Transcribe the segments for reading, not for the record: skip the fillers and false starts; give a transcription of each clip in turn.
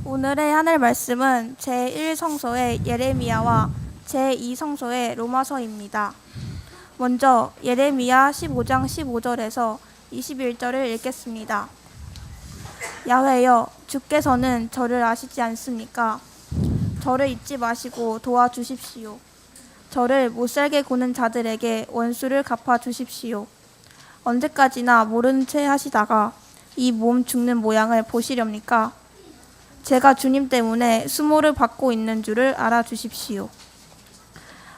오늘의 하늘 말씀은 제1성서의 예레미야와 제2성서의 로마서입니다. 먼저 예레미야 15장 15절에서 21절을 읽겠습니다. 야훼여, 주께서는 저를 아시지 않습니까? 저를 잊지 마시고 도와주십시오. 저를 못살게 구는 자들에게 원수를 갚아주십시오. 언제까지나 모른 채 하시다가 이 몸 죽는 모양을 보시렵니까? 제가 주님 때문에 수모를 받고 있는 줄을 알아주십시오.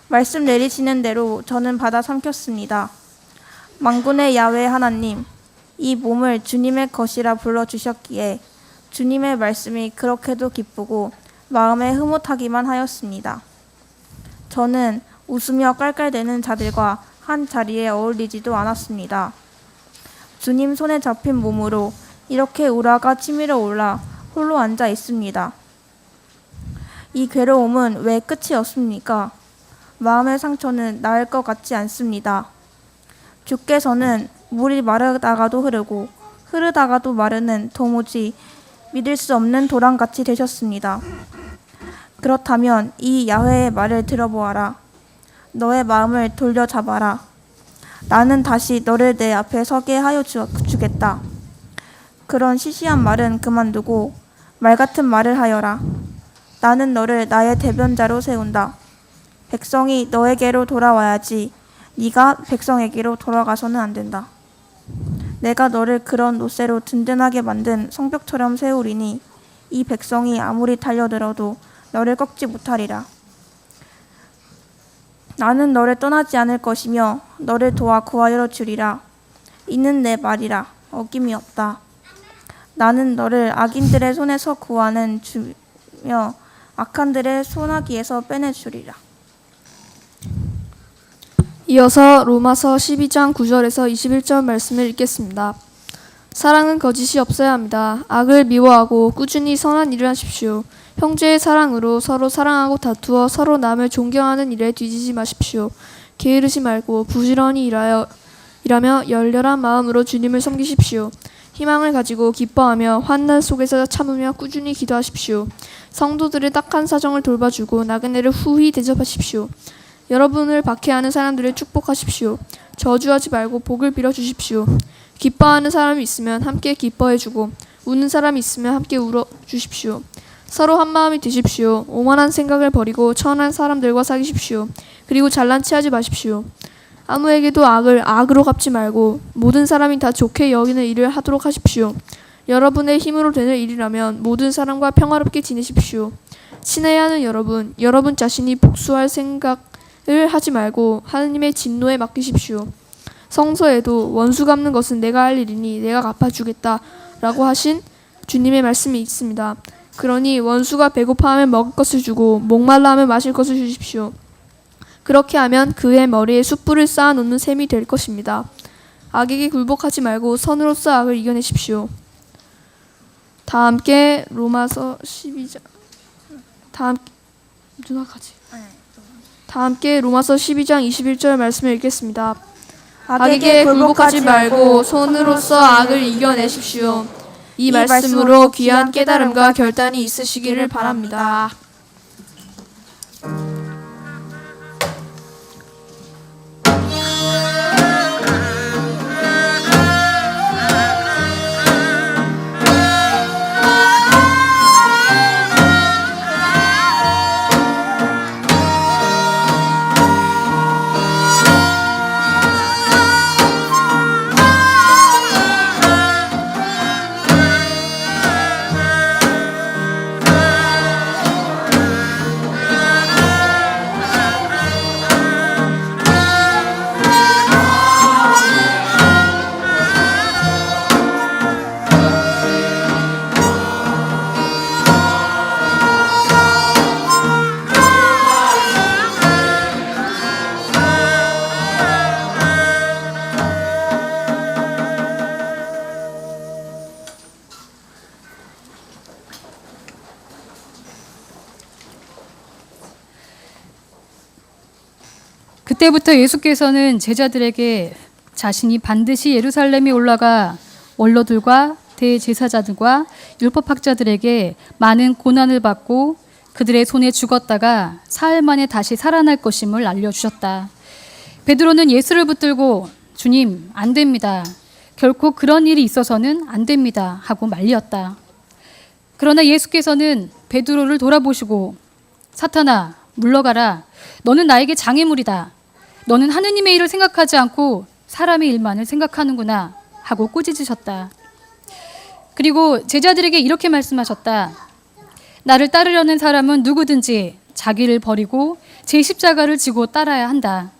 말씀 내리시는 대로 저는 받아 삼켰습니다. 만군의 야훼 하나님, 이 몸을 주님의 것이라 불러주셨기에 주님의 말씀이 그렇게도 기쁘고 마음에 흐뭇하기만 하였습니다. 저는 웃으며 깔깔대는 자들과 한 자리에 어울리지도 않았습니다. 주님 손에 잡힌 몸으로 이렇게 우라가 치밀어 올라 홀로 앉아 있습니다. 이 괴로움은 왜 끝이 없습니까? 마음의 상처는 나을 것 같지 않습니다. 주께서는 물이 마르다가도 흐르고 흐르다가도 마르는 도무지 믿을 수 없는 도랑같이 되셨습니다. 그렇다면 이 야훼의 말을 들어보아라. 너의 마음을 돌려잡아라. 나는 다시 너를 내 앞에 서게 하여 주겠다. 그런 시시한 말은 그만두고 말 같은 말을 하여라. 나는 너를 나의 대변자로 세운다. 백성이 너에게로 돌아와야지 네가 백성에게로 돌아가서는 안 된다. 내가 너를 그런 노새로 든든하게 만든 성벽처럼 세우리니 이 백성이 아무리 달려들어도 너를 꺾지 못하리라. 나는 너를 떠나지 않을 것이며 너를 도와 구하여 주리라. 이는 내 말이라. 어김이 없다. 나는 너를 악인들의 손에서 구하는 주며 악한들의 소나기에서 빼내주리라. 이어서 로마서 12장 9절에서 21절 말씀을 읽겠습니다. 사랑은 거짓이 없어야 합니다. 악을 미워하고 꾸준히 선한 일을 하십시오. 형제의 사랑으로 서로 사랑하고 다투어 서로 남을 존경하는 일에 뒤지지 마십시오. 게으르지 말고 부지런히 일하며 열렬한 마음으로 주님을 섬기십시오. 희망을 가지고 기뻐하며 환난 속에서 참으며 꾸준히 기도하십시오. 성도들의 딱한 사정을 돌봐주고 나그네를 후히 대접하십시오. 여러분을 박해하는 사람들을 축복하십시오. 저주하지 말고 복을 빌어주십시오. 기뻐하는 사람이 있으면 함께 기뻐해주고 우는 사람이 있으면 함께 울어주십시오. 서로 한마음이 되십시오. 오만한 생각을 버리고 천한 사람들과 사귀십시오. 그리고 잘난 체하지 마십시오. 아무에게도 악을 악으로 갚지 말고 모든 사람이 다 좋게 여기는 일을 하도록 하십시오. 여러분의 힘으로 되는 일이라면 모든 사람과 평화롭게 지내십시오. 친해야 하는 여러분 자신이 복수할 생각을 하지 말고 하느님의 진노에 맡기십시오. 성서에도 원수 갚는 것은 내가 할 일이니 내가 갚아주겠다 라고 하신 주님의 말씀이 있습니다. 그러니 원수가 배고파하면 먹을 것을 주고 목말라 하면 마실 것을 주십시오. 그렇게 하면 그의 머리에 숯불을 쌓아놓는 셈이 될 것입니다. 악에게 굴복하지 말고 선으로서 악을 이겨내십시오. 다 함께 로마서 12장 다 함께 로마서 12장 21절 말씀을 읽겠습니다. 악에게 굴복하지 말고 손으로서 악을 이겨내십시오. 이 말씀으로 귀한 깨달음과 결단이 있으시기를 바랍니다. 그때부터 예수께서는 제자들에게 자신이 반드시 예루살렘에 올라가 원로들과 대제사장들과 율법학자들에게 많은 고난을 받고 그들의 손에 죽었다가 사흘 만에 다시 살아날 것임을 알려주셨다. 베드로는 예수를 붙들고 주님, 안 됩니다. 결코 그런 일이 있어서는 안 됩니다. 하고 말리었다. 그러나 예수께서는 베드로를 돌아보시고 사탄아, 물러가라. 너는 나에게 장애물이다. 너는 하느님의 일을 생각하지 않고 사람의 일만을 생각하는구나. 하고 꾸짖으셨다. 그리고 제자들에게 이렇게 말씀하셨다. 나를 따르려는 사람은 누구든지 자기를 버리고 제 십자가를 지고 따라야 한다.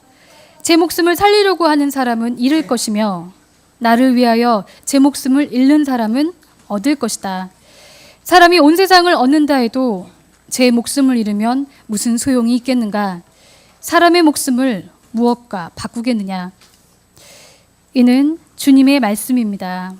제 목숨을 살리려고 하는 사람은 잃을 것이며 나를 위하여 제 목숨을 잃는 사람은 얻을 것이다. 사람이 온 세상을 얻는다 해도 제 목숨을 잃으면 무슨 소용이 있겠는가? 사람의 목숨을 무엇과 바꾸겠느냐? 이는 주님의 말씀입니다.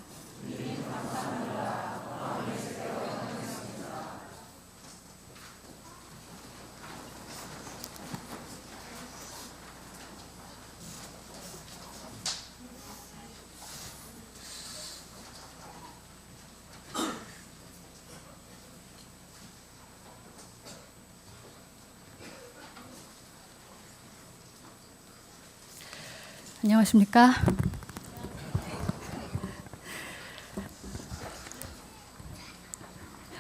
안녕하십니까?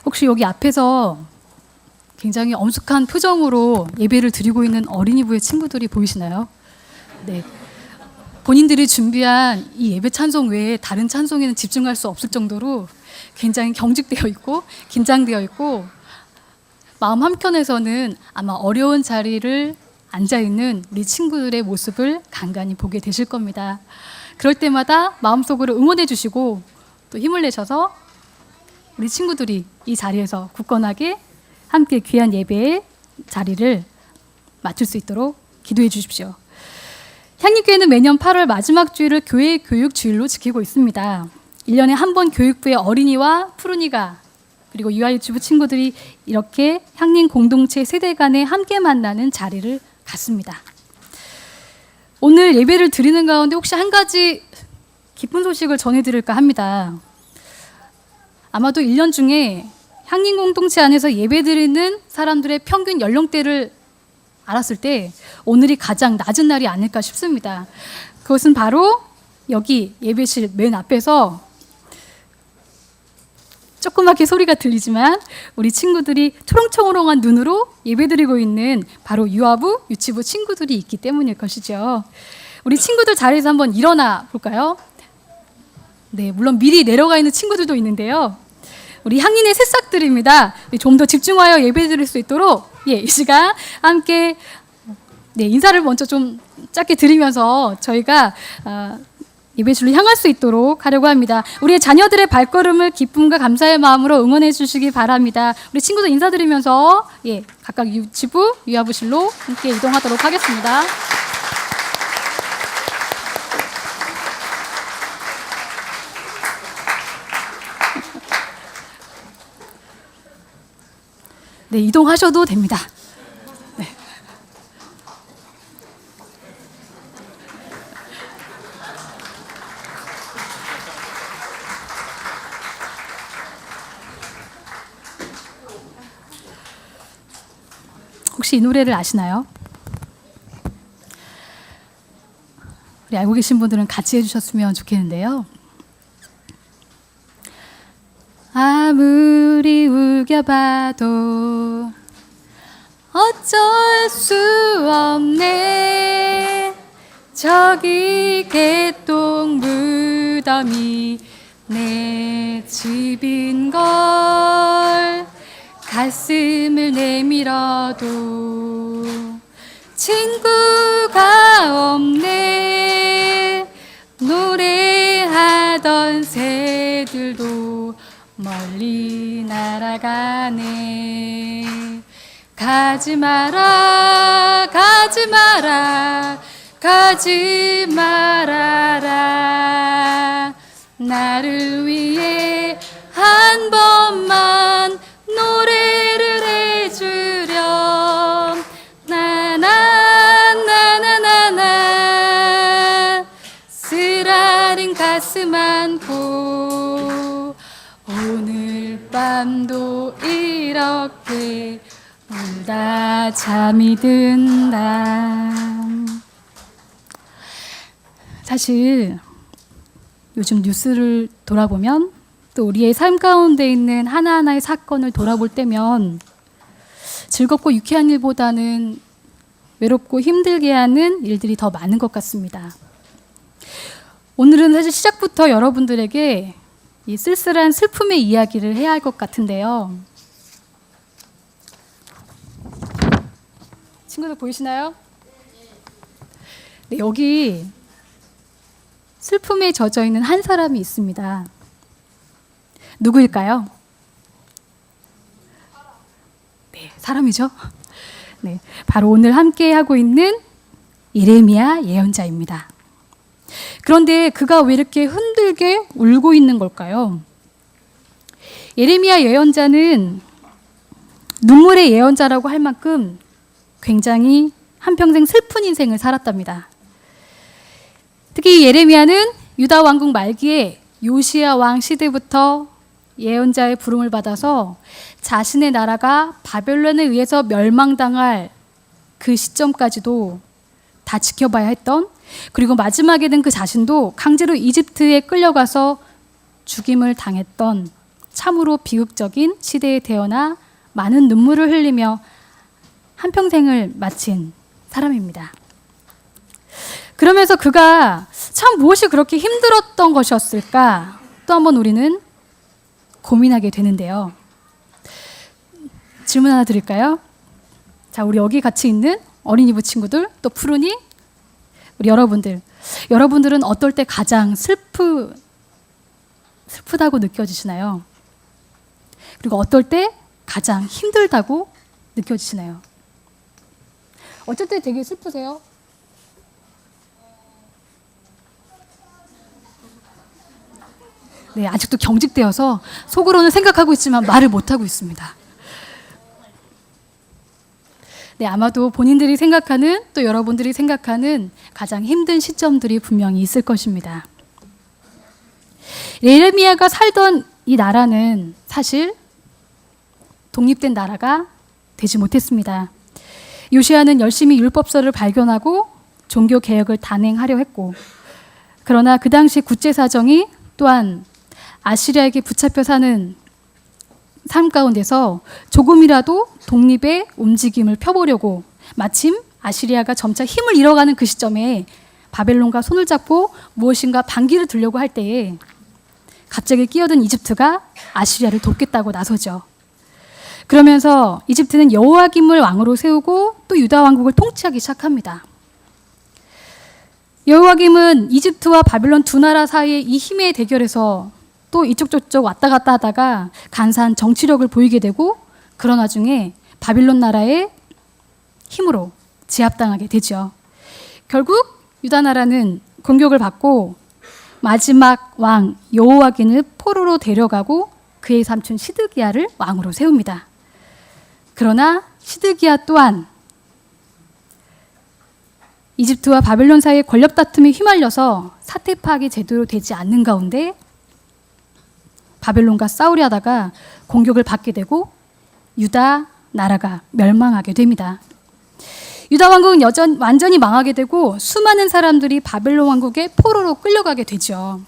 혹시 여기 앞에서 굉장히 엄숙한 표정으로 예배를 드리고 있는 어린이부의 친구들이 보이시나요? 네. 본인들이 준비한 이 예배 찬송 외에 다른 찬송에는 집중할 수 없을 정도로 굉장히 경직되어 있고 긴장되어 있고 마음 한켠에서는 아마 어려운 자리를 앉아있는 우리 친구들의 모습을 간간히 보게 되실 겁니다. 그럴 때마다 마음속으로 응원해 주시고 또 힘을 내셔서 우리 친구들이 이 자리에서 굳건하게 함께 귀한 예배의 자리를 맞출 수 있도록 기도해 주십시오. 향림교회는 매년 8월 마지막 주일을 교회 교육 주일로 지키고 있습니다. 1년에 한 번 교육부의 어린이와 푸른이가 그리고 유아유치부 친구들이 이렇게 향림 공동체 세대 간에 함께 만나는 자리를 갖습니다. 오늘 예배를 드리는 가운데 혹시 한 가지 기쁜 소식을 전해드릴까 합니다. 아마도 1년 중에 향림 공동체 안에서 예배드리는 사람들의 평균 연령대를 알았을 때 오늘이 가장 낮은 날이 아닐까 싶습니다. 그것은 바로 여기 예배실 맨 앞에서 조그맣게 소리가 들리지만 우리 친구들이 초롱초롱한 눈으로 예배드리고 있는 바로 유아부, 유치부 친구들이 있기 때문일 것이죠. 우리 친구들 자리에서 한번 일어나 볼까요? 네, 물론 미리 내려가 있는 친구들도 있는데요. 우리 향인의 새싹들입니다. 좀 더 집중하여 예배드릴 수 있도록 이 시간 함께 인사를 먼저 좀 짧게 드리면서 저희가 예배실로 향할 수 있도록 하려고 합니다. 우리의 자녀들의 발걸음을 기쁨과 감사의 마음으로 응원해 주시기 바랍니다. 우리 친구들 인사드리면서 각각 유치부, 유아부실로 함께 이동하도록 하겠습니다. 네, 이동하셔도 됩니다. 네. 혹시 이 노래를 아시나요? 우리 알고 계신 분들은 같이 해주셨으면 좋겠는데요. 아무리 우겨봐도 어쩔 수 없네. 저기 개똥 무덤이 내 집인걸. 가슴을 내밀어도 친구가 없네. 노래하던 새들도 멀리 날아가네. 가지 마라, 가지 마라, 가지 말아라. 나를 위해 한 번만 노래를 해주렴. 나나나나나나. 쓰라린 가슴 안고 오늘 밤 밤도 이렇게 울다 잠이 든다. 사실 요즘 뉴스를 돌아보면 또 우리의 삶 가운데 있는 하나하나의 사건을 돌아볼 때면 즐겁고 유쾌한 일보다는 외롭고 힘들게 하는 일들이 더 많은 것 같습니다. 오늘은 사실 시작부터 여러분들에게 이 쓸쓸한 슬픔의 이야기를 해야 할 것 같은데요. 친구들 보이시나요? 네, 여기 슬픔에 젖어 있는 한 사람이 있습니다. 누구일까요? 네, 사람이죠. 네, 바로 오늘 함께 하고 있는 예레미야 예언자입니다. 그런데 그가 왜 이렇게 흔들게 울고 있는 걸까요? 예레미야 예언자는 눈물의 예언자라고 할 만큼 굉장히 한평생 슬픈 인생을 살았답니다. 특히 예레미야는 유다 왕국 말기에 요시야 왕 시대부터 예언자의 부름을 받아서 자신의 나라가 바벨론에 의해서 멸망당할 그 시점까지도 다 지켜봐야 했던, 그리고 마지막에는 그 자신도 강제로 이집트에 끌려가서 죽임을 당했던 참으로 비극적인 시대에 태어나 많은 눈물을 흘리며 한평생을 마친 사람입니다. 그러면서 그가 참 무엇이 그렇게 힘들었던 것이었을까 또 한번 우리는 고민하게 되는데요. 질문 하나 드릴까요? 자, 우리 여기 같이 있는 어린이부 친구들, 또 푸른이, 우리 여러분들은 어떨 때 가장 슬프다고 느껴지시나요? 그리고 어떨 때 가장 힘들다고 느껴지시나요? 어쩔 때 되게 슬프세요? 네, 아직도 경직되어서 속으로는 생각하고 있지만 말을 못하고 있습니다. 네, 아마도 본인들이 생각하는, 또 여러분들이 생각하는 가장 힘든 시점들이 분명히 있을 것입니다. 예레미야가 살던 이 나라는 사실 독립된 나라가 되지 못했습니다. 요시야는 열심히 율법서를 발견하고 종교 개혁을 단행하려 했고, 그러나 그 당시 국제 사정이 또한 아시리아에게 붙잡혀 사는 삶 가운데서 조금이라도 독립의 움직임을 펴보려고 마침 아시리아가 점차 힘을 잃어가는 그 시점에 바벨론과 손을 잡고 무엇인가 반기를 들려고 할 때에 갑자기 끼어든 이집트가 아시리아를 돕겠다고 나서죠. 그러면서 이집트는 여호야김을 왕으로 세우고 또 유다 왕국을 통치하기 시작합니다. 여호야김은 이집트와 바벨론 두 나라 사이의 이 힘의 대결에서 또 이쪽 저쪽 왔다 갔다 하다가 간사한 정치력을 보이게 되고, 그런 와중에 바빌론 나라의 힘으로 제압당하게 되죠. 결국 유다 나라는 공격을 받고 마지막 왕 여호야긴을 포로로 데려가고 그의 삼촌 시드기야를 왕으로 세웁니다. 그러나 시드기야 또한 이집트와 바벨론 사이의 권력 다툼에 휘말려서 사태 파악이 제대로 되지 않는 가운데 바벨론과 싸우려 하다가 공격을 받게 되고 유다 나라가 멸망하게 됩니다. 유다 왕국은 완전히 망하게 되고 수많은 사람들이 바벨론 왕국의 포로로 끌려가게 되죠.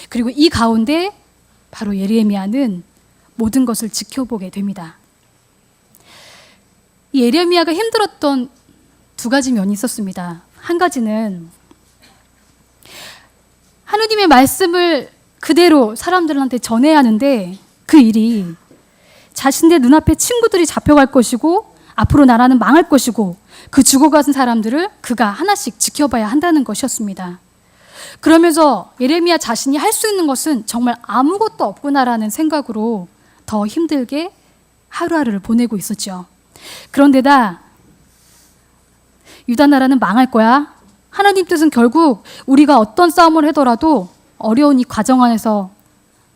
그리고 이 가운데 바로 예레미야는 모든 것을 지켜보게 됩니다. 이 예레미야가 힘들었던 두 가지 면이 있었습니다. 한 가지는 하느님의 말씀을 그대로 사람들한테 전해야 하는데 그 일이 자신의 눈앞에 친구들이 잡혀갈 것이고 앞으로 나라는 망할 것이고 그 죽어가는 사람들을 그가 하나씩 지켜봐야 한다는 것이었습니다. 그러면서 예레미야 자신이 할 수 있는 것은 정말 아무것도 없구나라는 생각으로 더 힘들게 하루하루를 보내고 있었죠. 그런데다 유다 나라는 망할 거야. 하나님 뜻은 결국 우리가 어떤 싸움을 하더라도 어려운 이 과정 안에서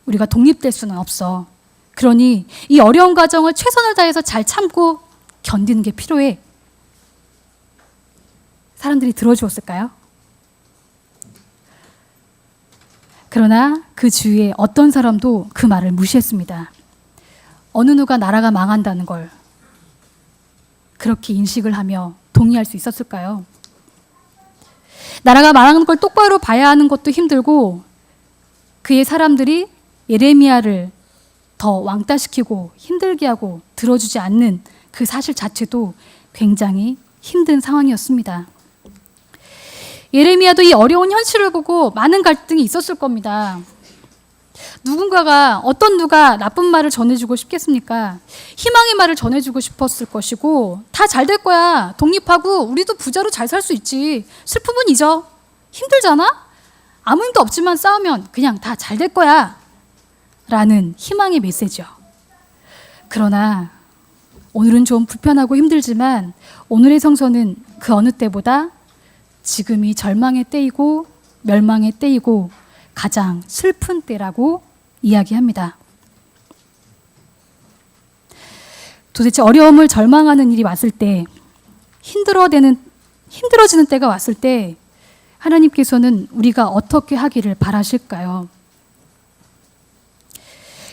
우리가 독립될 수는 없어. 그러니 이 어려운 과정을 최선을 다해서 잘 참고 견디는 게 필요해. 사람들이 들어주었을까요? 그러나 그 주위에 어떤 사람도 그 말을 무시했습니다. 어느 누가 나라가 망한다는 걸 그렇게 인식을 하며 동의할 수 있었을까요? 나라가 망하는 걸 똑바로 봐야 하는 것도 힘들고 그의 사람들이 예레미야를 더 왕따시키고 힘들게 하고 들어주지 않는 그 사실 자체도 굉장히 힘든 상황이었습니다. 예레미야도 이 어려운 현실을 보고 많은 갈등이 있었을 겁니다. 누군가가 어떤 누가 나쁜 말을 전해주고 싶겠습니까? 희망의 말을 전해주고 싶었을 것이고 다 잘 될 거야. 독립하고 우리도 부자로 잘 살 수 있지. 슬픔은 잊어. 힘들잖아? 아무 힘도 없지만 싸우면 그냥 다 잘 될 거야. 라는 희망의 메시지요. 그러나 오늘은 좀 불편하고 힘들지만 오늘의 성서는 그 어느 때보다 지금이 절망의 때이고 멸망의 때이고 가장 슬픈 때라고 이야기합니다. 도대체 어려움을 절망하는 일이 왔을 때, 힘들어지는 때가 왔을 때 하나님께서는 우리가 어떻게 하기를 바라실까요?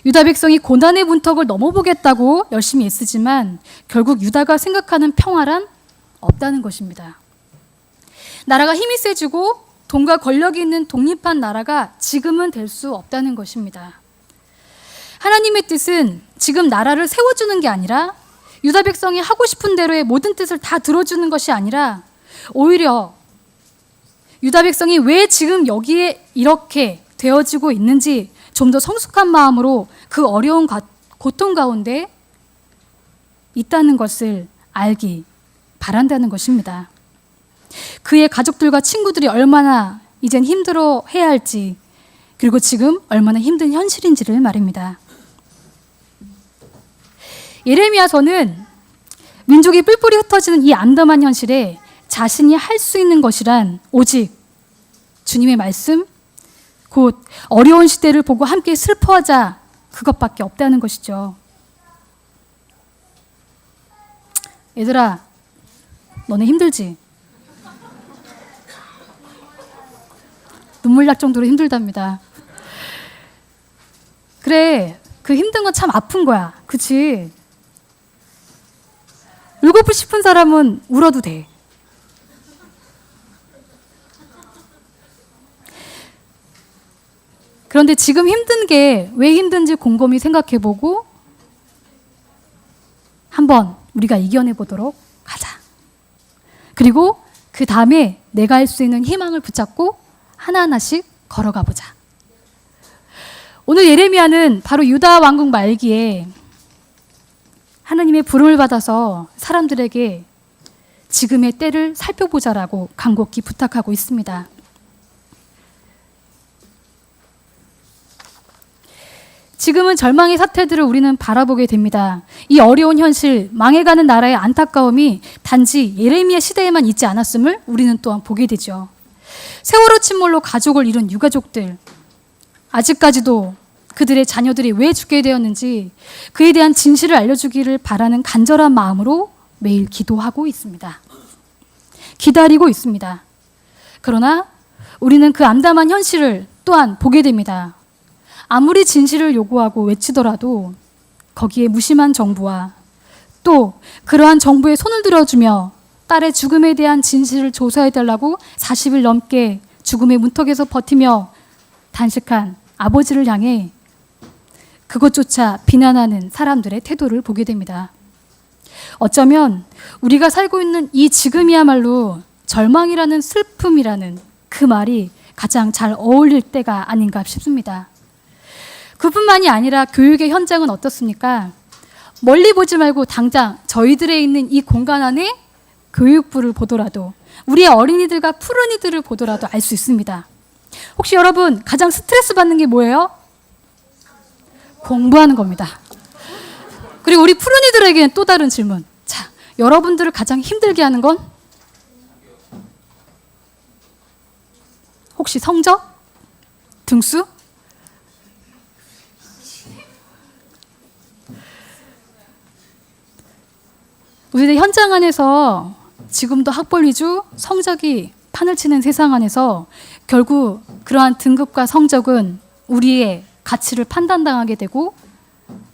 유다 백성이 고난의 문턱을 넘어보겠다고 열심히 애쓰지만 결국 유다가 생각하는 평화란 없다는 것입니다. 나라가 힘이 세지고 돈과 권력이 있는 독립한 나라가 지금은 될 수 없다는 것입니다. 하나님의 뜻은 지금 나라를 세워주는 게 아니라 유다 백성이 하고 싶은 대로의 모든 뜻을 다 들어주는 것이 아니라 오히려 유다 백성이 왜 지금 여기에 이렇게 되어지고 있는지 좀 더 성숙한 마음으로 그 어려운 고통 가운데 있다는 것을 알기 바란다는 것입니다. 그의 가족들과 친구들이 얼마나 이젠 힘들어 해야 할지, 그리고 지금 얼마나 힘든 현실인지를 말입니다. 예레미야서는 민족이 뿔뿔이 흩어지는 이 암담한 현실에 자신이 할 수 있는 것이란 오직 주님의 말씀, 곧 어려운 시대를 보고 함께 슬퍼하자, 그것밖에 없다는 것이죠. 얘들아, 너네 힘들지? 눈물 날 정도로 힘들답니다. 그래, 그 힘든 건 참 아픈 거야. 그치? 울고 싶은 사람은 울어도 돼. 그런데 지금 힘든 게 왜 힘든지 곰곰이 생각해보고 한번 우리가 이겨내보도록 하자. 그리고 그 다음에 내가 할 수 있는 희망을 붙잡고 하나하나씩 걸어가 보자. 오늘 예레미야는 바로 유다 왕국 말기에 하나님의 부름을 받아서 사람들에게 지금의 때를 살펴보자라고 간곡히 부탁하고 있습니다. 지금은 절망의 사태들을 우리는 바라보게 됩니다. 이 어려운 현실, 망해가는 나라의 안타까움이 단지 예레미야 시대에만 있지 않았음을 우리는 또한 보게 되죠. 세월호 침몰로 가족을 잃은 유가족들, 아직까지도 그들의 자녀들이 왜 죽게 되었는지 그에 대한 진실을 알려주기를 바라는 간절한 마음으로 매일 기도하고 있습니다. 기다리고 있습니다. 그러나 우리는 그 암담한 현실을 또한 보게 됩니다. 아무리 진실을 요구하고 외치더라도 거기에 무심한 정부와 또 그러한 정부에 손을 들어주며 딸의 죽음에 대한 진실을 조사해달라고 40일 넘게 죽음의 문턱에서 버티며 단식한 아버지를 향해 그것조차 비난하는 사람들의 태도를 보게 됩니다. 어쩌면 우리가 살고 있는 이 지금이야말로 절망이라는 슬픔이라는 그 말이 가장 잘 어울릴 때가 아닌가 싶습니다. 그뿐만이 아니라 교육의 현장은 어떻습니까? 멀리 보지 말고 당장 저희들에 있는 이 공간 안에 교육부를 보더라도 우리의 어린이들과 푸른이들을 보더라도 알 수 있습니다. 혹시 여러분 가장 스트레스 받는 게 뭐예요? 공부하는 겁니다. 그리고 우리 푸른이들에게는 또 다른 질문. 자, 여러분들을 가장 힘들게 하는 건? 혹시 성적? 등수? 우리들 현장 안에서 지금도 학벌 위주 성적이 판을 치는 세상 안에서 결국 그러한 등급과 성적은 우리의 가치를 판단당하게 되고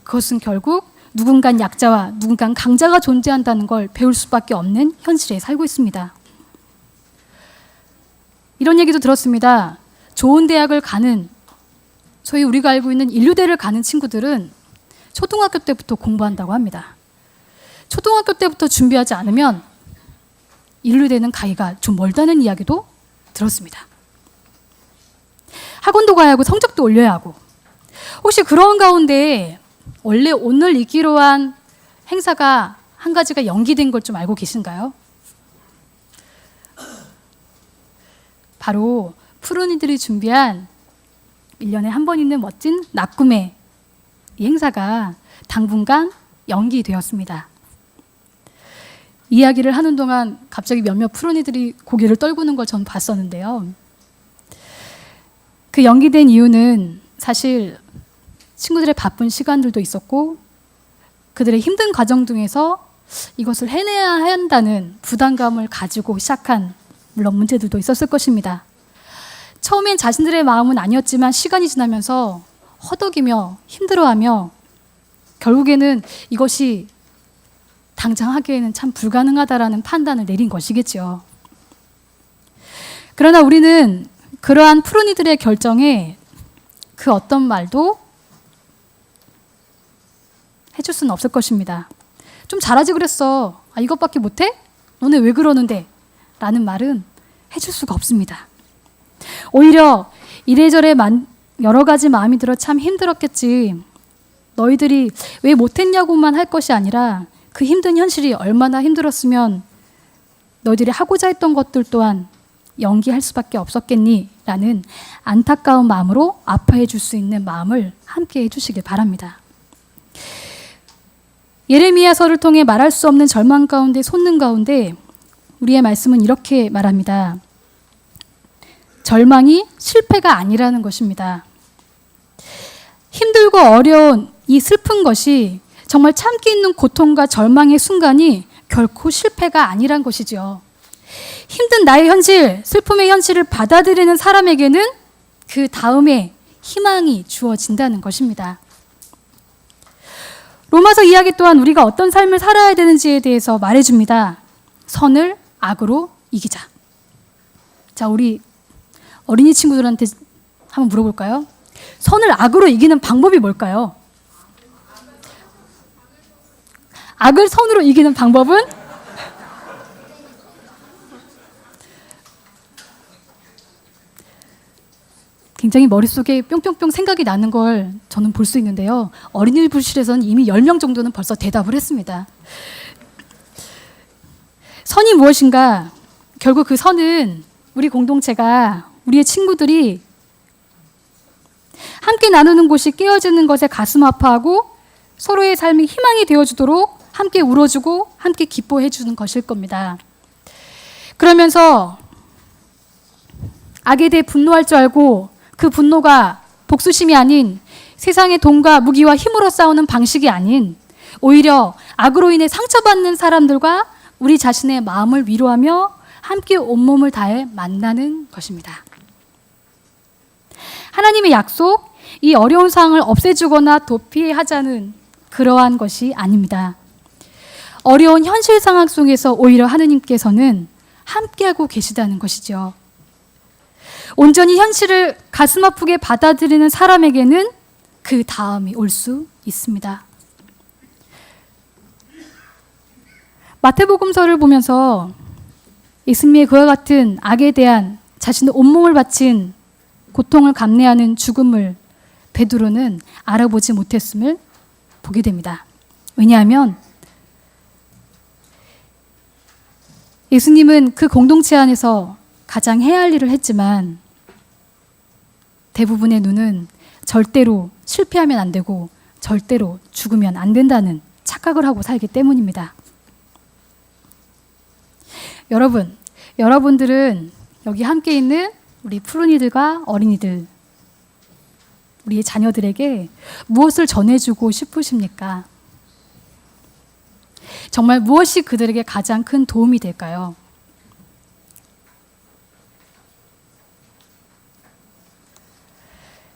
그것은 결국 누군간 약자와 누군간 강자가 존재한다는 걸 배울 수밖에 없는 현실에 살고 있습니다. 이런 얘기도 들었습니다. 좋은 대학을 가는, 소위 우리가 알고 있는 인류대를 가는 친구들은 초등학교 때부터 공부한다고 합니다. 초등학교 때부터 준비하지 않으면 인류대는 가기가 좀 멀다는 이야기도 들었습니다. 학원도 가야 하고 성적도 올려야 하고, 혹시 그런 가운데 원래 오늘 있기로 한 행사가 한 가지가 연기된 걸 좀 알고 계신가요? 바로 푸른이들이 준비한 1년에 한 번 있는 멋진 낙구매, 이 행사가 당분간 연기되었습니다. 이야기를 하는 동안 갑자기 몇몇 푸른이들이 고개를 떨구는 걸 전 봤었는데요. 그 연기된 이유는 사실 친구들의 바쁜 시간들도 있었고 그들의 힘든 과정 중에서 이것을 해내야 한다는 부담감을 가지고 시작한 물론 문제들도 있었을 것입니다. 처음엔 자신들의 마음은 아니었지만 시간이 지나면서 허덕이며 힘들어하며 결국에는 이것이 당장 하기에는 참 불가능하다라는 판단을 내린 것이겠죠. 그러나 우리는 그러한 푸른이들의 결정에 그 어떤 말도 해줄 수는 없을 것입니다. 좀 잘하지 그랬어. 아, 이것밖에 못해? 너네 왜 그러는데? 라는 말은 해줄 수가 없습니다. 오히려 이래저래 여러 가지 마음이 들어 참 힘들었겠지. 너희들이 왜 못했냐고만 할 것이 아니라 그 힘든 현실이 얼마나 힘들었으면 너희들이 하고자 했던 것들 또한 연기할 수밖에 없었겠니? 라는 안타까운 마음으로 아파해 줄 수 있는 마음을 함께 해주시길 바랍니다. 예레미야서를 통해 말할 수 없는 절망 가운데 솟는 가운데 우리의 말씀은 이렇게 말합니다. 절망이 실패가 아니라는 것입니다. 힘들고 어려운 이 슬픈 것이 정말 참기 있는 고통과 절망의 순간이 결코 실패가 아니란 것이죠. 힘든 나의 현실, 슬픔의 현실을 받아들이는 사람에게는 그 다음에 희망이 주어진다는 것입니다. 로마서 이야기 또한 우리가 어떤 삶을 살아야 되는지에 대해서 말해줍니다. 선을 악으로 이기자. 자, 우리 어린이 친구들한테 한번 물어볼까요? 선을 악으로 이기는 방법이 뭘까요? 악을 선으로 이기는 방법은? 굉장히 머릿속에 뿅뿅뿅 생각이 나는 걸 저는 볼 수 있는데요. 어린이 부실에서는 이미 10명 정도는 벌써 대답을 했습니다. 선이 무엇인가? 결국 그 선은 우리 공동체가, 우리의 친구들이 함께 나누는 곳이 깨어지는 것에 가슴 아파하고 서로의 삶이 희망이 되어주도록 함께 울어주고 함께 기뻐해주는 것일 겁니다. 그러면서 악에 대해 분노할 줄 알고 그 분노가 복수심이 아닌 세상의 돈과 무기와 힘으로 싸우는 방식이 아닌 오히려 악으로 인해 상처받는 사람들과 우리 자신의 마음을 위로하며 함께 온몸을 다해 만나는 것입니다. 하나님의 약속, 이 어려운 상황을 없애주거나 도피하자는 그러한 것이 아닙니다. 어려운 현실 상황 속에서 오히려 하느님께서는 함께하고 계시다는 것이죠. 온전히 현실을 가슴 아프게 받아들이는 사람에게는 그 다음이 올 수 있습니다. 마태복음서를 보면서 예수님의 그와 같은 악에 대한 자신의 온몸을 바친 고통을 감내하는 죽음을 베드로는 알아보지 못했음을 보게 됩니다. 왜냐하면 예수님은 그 공동체 안에서 가장 해야 할 일을 했지만 대부분의 눈은 절대로 실패하면 안 되고 절대로 죽으면 안 된다는 착각을 하고 살기 때문입니다. 여러분들은 여기 함께 있는 우리 푸른이들과 어린이들, 우리의 자녀들에게 무엇을 전해주고 싶으십니까? 정말 무엇이 그들에게 가장 큰 도움이 될까요?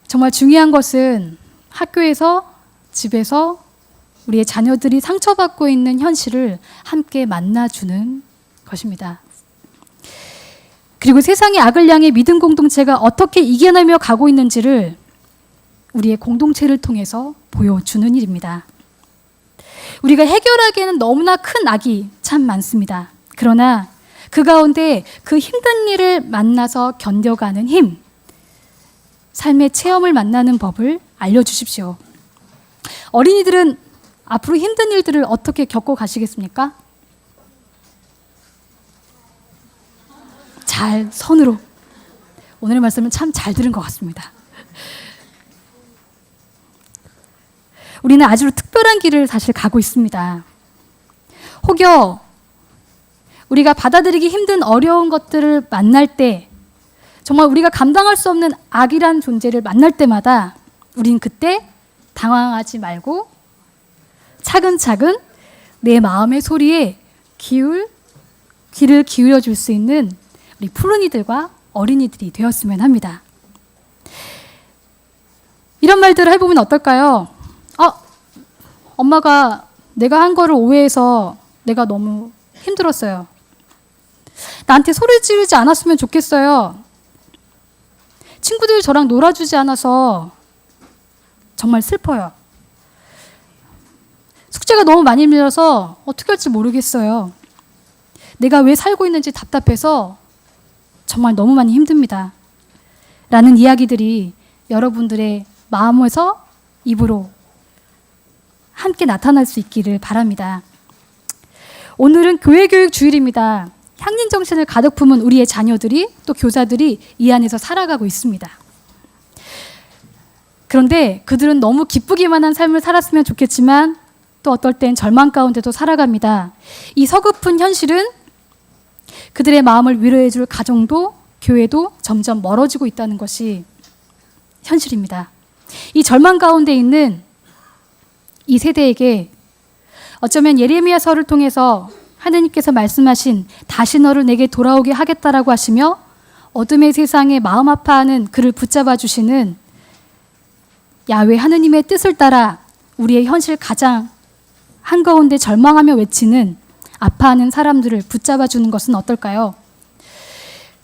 정말 중요한 것은 학교에서, 집에서, 우리의 자녀들이 상처받고 있는 현실을 함께 만나주는 것입니다. 그리고 세상의 악을 향해 믿음 공동체가 어떻게 이겨내며 가고 있는지를 우리의 공동체를 통해서 보여주는 일입니다. 우리가 해결하기에는 너무나 큰 악이 참 많습니다. 그러나 그 가운데 그 힘든 일을 만나서 견뎌가는 힘, 삶의 체험을 만나는 법을 알려주십시오. 어린이들은 앞으로 힘든 일들을 어떻게 겪어 가시겠습니까? 잘 선으로. 오늘의 말씀은 참 잘 들은 것 같습니다. 우리는 아주 특별한 길을 사실 가고 있습니다. 혹여 우리가 받아들이기 힘든 어려운 것들을 만날 때, 정말 우리가 감당할 수 없는 악이란 존재를 만날 때마다 우린 그때 당황하지 말고 차근차근 내 마음의 소리에 귀를 기울여 줄 수 있는 우리 푸른이들과 어린이들이 되었으면 합니다. 이런 말들을 해보면 어떨까요? 엄마가 내가 한 거를 오해해서 내가 너무 힘들었어요. 나한테 소리 지르지 않았으면 좋겠어요. 친구들이 저랑 놀아주지 않아서 정말 슬퍼요. 숙제가 너무 많이 밀려서 어떻게 할지 모르겠어요. 내가 왜 살고 있는지 답답해서 정말 너무 많이 힘듭니다. 라는 이야기들이 여러분들의 마음에서 입으로 함께 나타날 수 있기를 바랍니다. 오늘은 교회교육 주일입니다. 향린 정신을 가득 품은 우리의 자녀들이, 또 교사들이 이 안에서 살아가고 있습니다. 그런데 그들은 너무 기쁘기만 한 삶을 살았으면 좋겠지만 또 어떨 땐 절망 가운데도 살아갑니다. 이 서글픈 현실은 그들의 마음을 위로해 줄 가정도 교회도 점점 멀어지고 있다는 것이 현실입니다. 이 절망 가운데 있는 이 세대에게 어쩌면 예레미야서를 통해서 하느님께서 말씀하신 다시 너를 내게 돌아오게 하겠다라고 하시며 어둠의 세상에 마음 아파하는 그를 붙잡아 주시는 야훼 하느님의 뜻을 따라 우리의 현실 가장 한가운데 절망하며 외치는 아파하는 사람들을 붙잡아 주는 것은 어떨까요?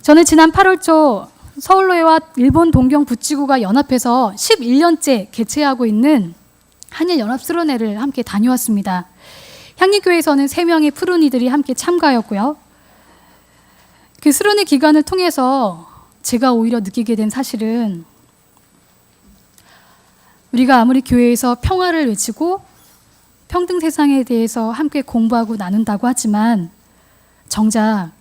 저는 지난 8월 초 서울로회와 일본 동경 부치구가 연합해서 11년째 개최하고 있는 한일연합수련회를 함께 다녀왔습니다. 향리교회에서는 3명의 푸른이들이 함께 참가하였고요. 그 수련회 기간을 통해서 제가 오히려 느끼게 된 사실은 우리가 아무리 교회에서 평화를 외치고 평등 세상에 대해서 함께 공부하고 나눈다고 하지만 정작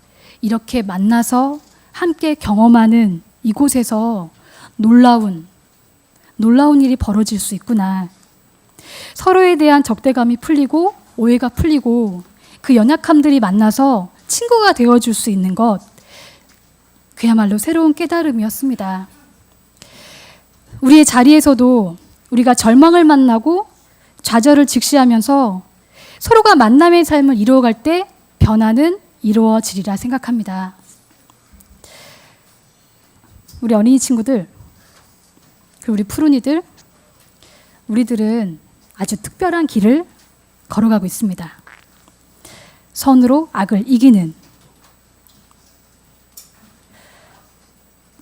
이렇게 만나서 함께 경험하는 이곳에서 놀라운 일이 벌어질 수 있구나. 서로에 대한 적대감이 풀리고 오해가 풀리고 그 연약함들이 만나서 친구가 되어줄 수 있는 것, 그야말로 새로운 깨달음이었습니다. 우리의 자리에서도 우리가 절망을 만나고 좌절을 직시하면서 서로가 만남의 삶을 이루어갈 때 변화는 이루어지리라 생각합니다. 우리 어린이 친구들, 그리고 우리 푸른이들, 우리들은 아주 특별한 길을 걸어가고 있습니다. 선으로 악을 이기는.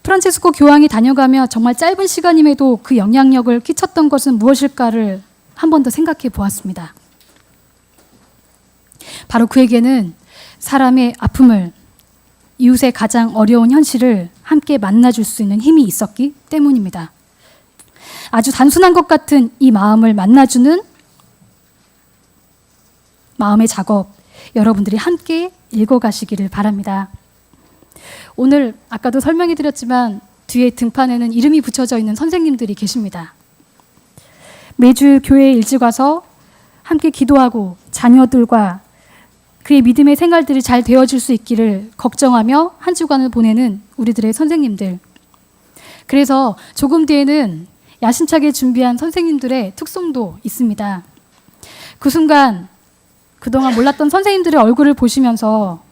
프란체스코 교황이 다녀가며 정말 짧은 시간임에도 그 영향력을 끼쳤던 것은 무엇일까를 한 번 더 생각해 보았습니다. 바로 그에게는 사람의 아픔을, 이웃의 가장 어려운 현실을 함께 만나줄 수 있는 힘이 있었기 때문입니다. 아주 단순한 것 같은 이 마음을 만나주는 마음의 작업, 여러분들이 함께 읽어가시기를 바랍니다. 오늘 아까도 설명해 드렸지만 뒤에 등판에는 이름이 붙여져 있는 선생님들이 계십니다. 매주 교회에 일찍 와서 함께 기도하고 자녀들과 그의 믿음의 생활들이 잘 되어질 수 있기를 걱정하며 한 주간을 보내는 우리들의 선생님들. 그래서 조금 뒤에는 야심차게 준비한 선생님들의 특송도 있습니다. 그 순간 그동안 몰랐던 선생님들의 얼굴을 보시면서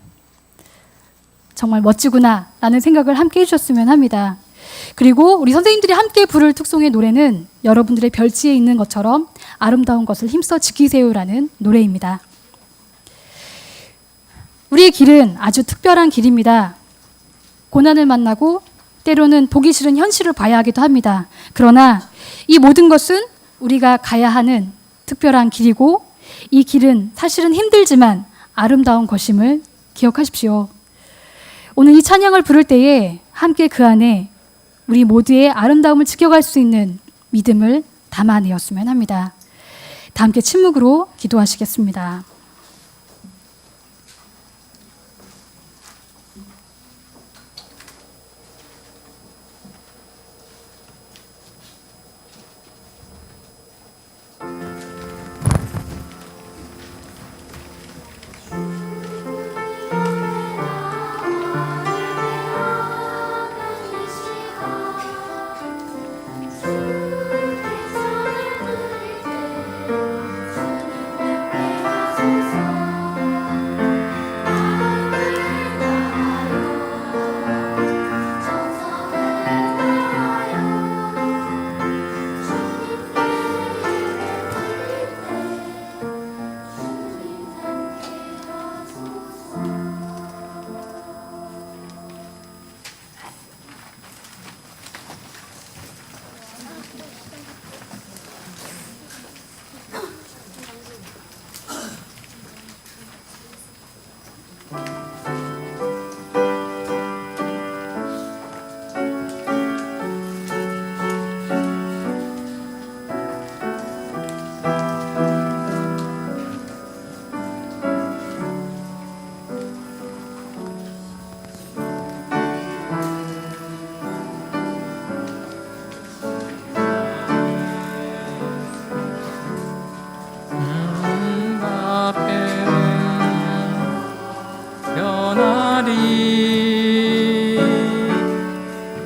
정말 멋지구나 라는 생각을 함께 해주셨으면 합니다. 그리고 우리 선생님들이 함께 부를 특송의 노래는 여러분들의 별지에 있는 것처럼 아름다운 것을 힘써 지키세요라는 노래입니다. 우리의 길은 아주 특별한 길입니다. 고난을 만나고 때로는 보기 싫은 현실을 봐야 하기도 합니다. 그러나 이 모든 것은 우리가 가야 하는 특별한 길이고 이 길은 사실은 힘들지만 아름다운 것임을 기억하십시오. 오늘 이 찬양을 부를 때에 함께 그 안에 우리 모두의 아름다움을 지켜갈 수 있는 믿음을 담아내었으면 합니다. 다 함께 침묵으로 기도하시겠습니다.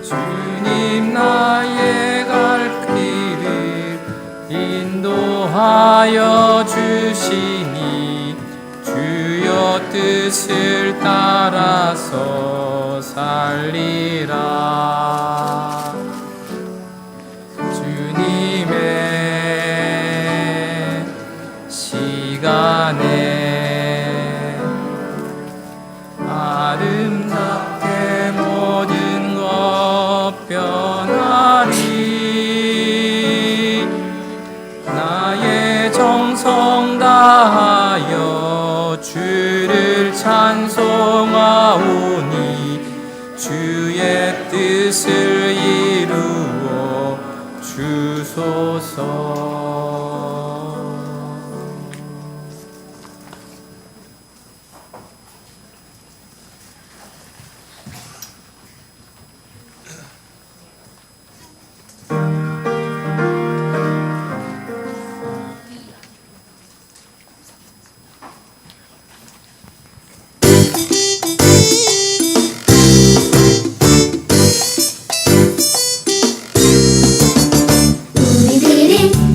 주님 나의 갈 길을 인도하여 주시니 주여 뜻을 따라서 살리라. 주님의 시간에 아름답게 모든 것 변하리. 나의 정성 다하여 주를 찬송하오니 주의 뜻을 이루어 주소서. 우리들은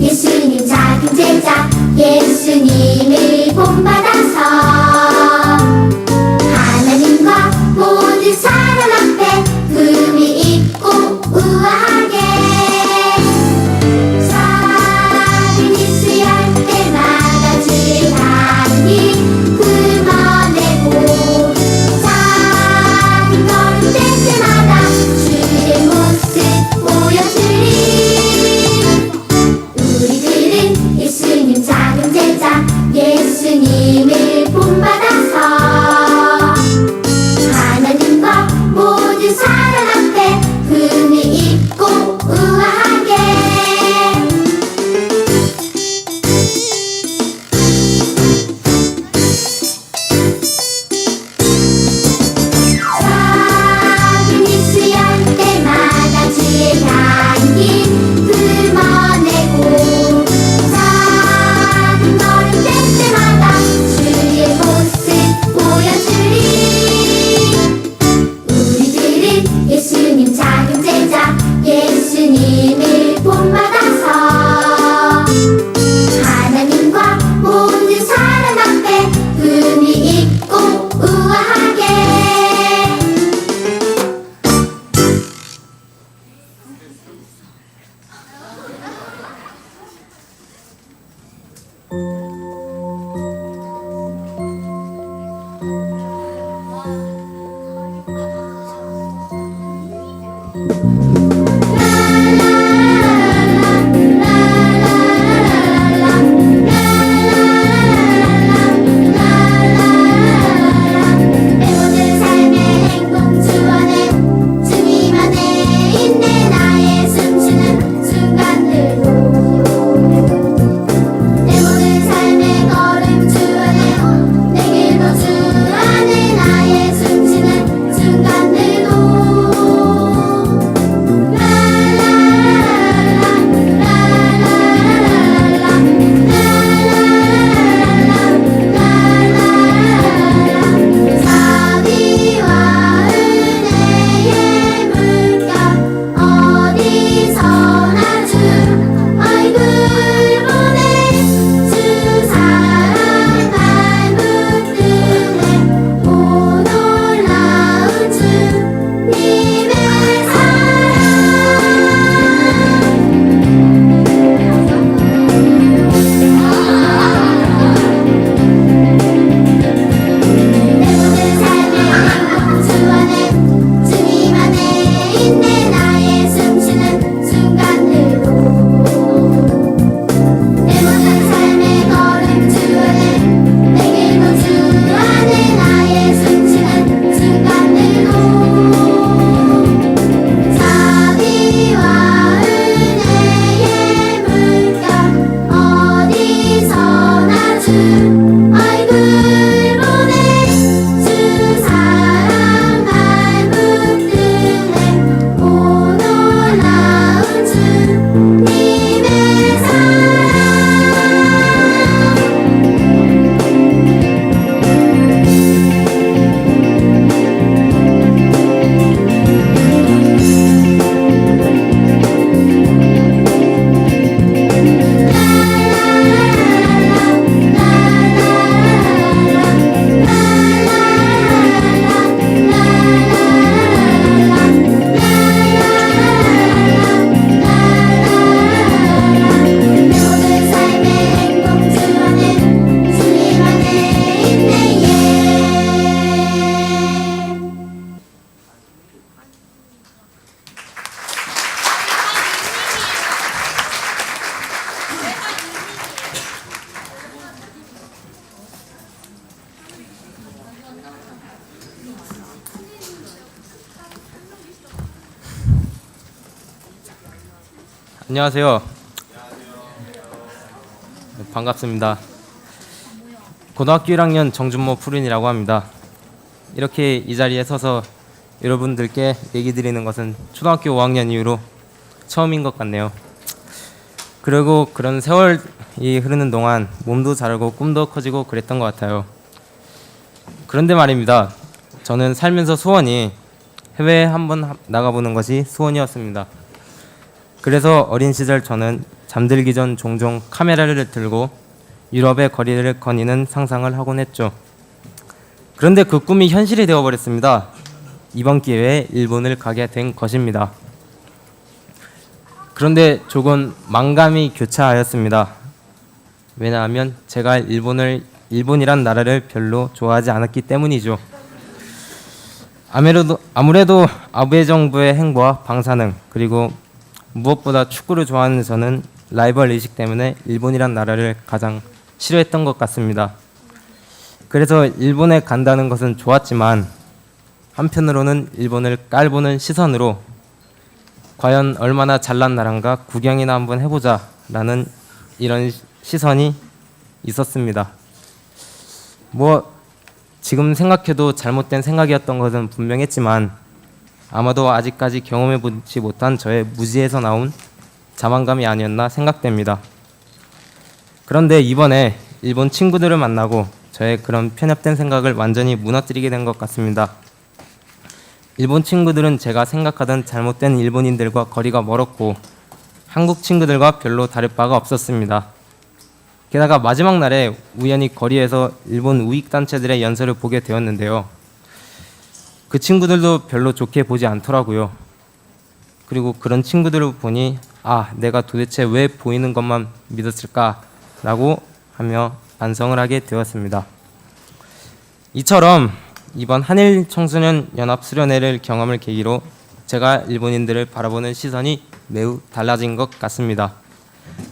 안녕하세요. 반갑습니다. 고등학교 1학년 정준모 푸른이라고 합니다. 이렇게 이 자리에 서서 여러분들께 얘기 드리는 것은 초등학교 5학년 이후로 처음인 것 같네요. 그리고 그런 세월이 흐르는 동안 몸도 자라고 꿈도 커지고 그랬던 것 같아요. 그런데 말입니다. 저는 살면서 소원이 해외에 한번 나가보는 것이 소원이었습니다. 그래서 어린 시절 저는 잠들기 전 종종 카메라를 들고 유럽의 거리를 거니는 상상을 하곤 했죠. 그런데 그 꿈이 현실이 되어버렸습니다. 이번 기회에 일본을 가게 된 것입니다. 그런데 조금 망감이 교차하였습니다. 왜냐하면 제가 일본이란 나라를 별로 좋아하지 않았기 때문이죠. 아무래도 아베 정부의 행보와 방사능, 그리고 무엇보다 축구를 좋아하는 저는 라이벌 의식 때문에 일본이란 나라를 가장 싫어했던 것 같습니다. 그래서 일본에 간다는 것은 좋았지만 한편으로는 일본을 깔보는 시선으로 과연 얼마나 잘난 나라인가 구경이나 한번 해보자 라는 이런 시선이 있었습니다. 지금 생각해도 잘못된 생각이었던 것은 분명했지만 아마도 아직까지 경험해보지 못한 저의 무지에서 나온 자만감이 아니었나 생각됩니다. 그런데 이번에 일본 친구들을 만나고 저의 그런 편협된 생각을 완전히 무너뜨리게 된 것 같습니다. 일본 친구들은 제가 생각하던 잘못된 일본인들과 거리가 멀었고 한국 친구들과 별로 다를 바가 없었습니다. 게다가 마지막 날에 우연히 거리에서 일본 우익단체들의 연설을 보게 되었는데요. 그 친구들도 별로 좋게 보지 않더라고요. 그리고 그런 친구들을 보니 내가 도대체 왜 보이는 것만 믿었을까라고 하며 반성을 하게 되었습니다. 이처럼 이번 한일 청소년 연합 수련회를 경험을 계기로 제가 일본인들을 바라보는 시선이 매우 달라진 것 같습니다.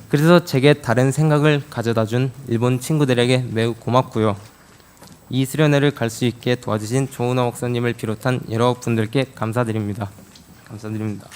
그래서 제게 다른 생각을 가져다준 일본 친구들에게 매우 고맙고요. 이 수련회를 갈 수 있게 도와주신 조은호 목사님을 비롯한 여러분들께 감사드립니다. 감사드립니다.